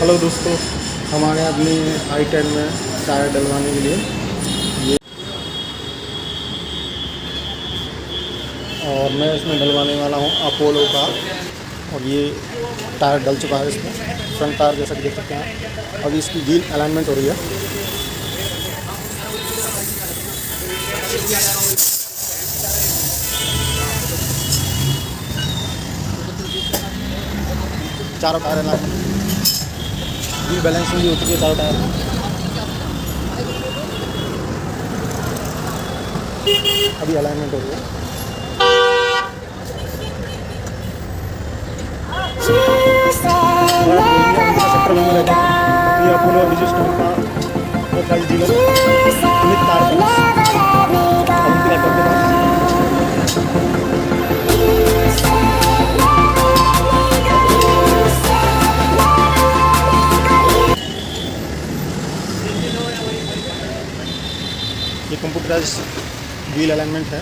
Hello दोस्तों, हम आ गए अपनी i10 में टायर डलवाने के लिए। ये और मैं इसमें डलवाने वाला हूँ अपोलो का। और ये टायर डल चुका है इसमें, फ्रंट टायर जैसा कि देख सकते हैं। अभी इसकी व्हील अलाइनमेंट हो रही है। चारों टायर अलाइनमेंट, व्हील बैलेंसिंग भी हो चुकी है चारों टायर में। अभी अलाइनमेंट हो रही है। सेक्टर में रहता है। ये अपोलो डिजिटल का authorized dealer Amit car palace, Avantika चौक के पास। ये कंप्यूटराइज व्हील अलाइनमेंट है।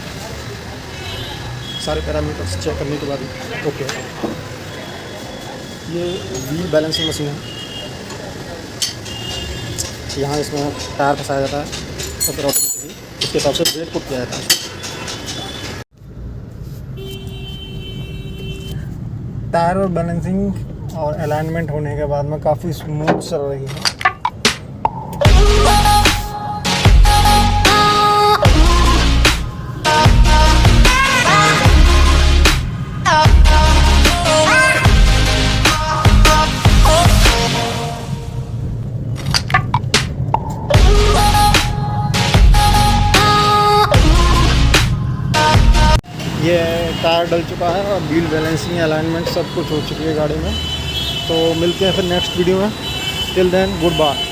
सारे पैरामीटर्स चेक करने के बाद ओके। ये व्हील बैलेंसिंग मशीन है। यहाँ इसमें टायर फंसाया जाता है और फिर ऑटोमेटिकली इसके हिसाब से ब्रेक पुट किया जाता है। टायर और बैलेंसिंग और अलाइनमेंट होने के बाद में काफ़ी स्मूथ चल रही है। ये टायर डल चुका है और व्हील बैलेंसिंग अलाइनमेंट सब कुछ हो चुकी है गाड़ी में। तो मिलते हैं फिर नेक्स्ट वीडियो में। Till then good bye.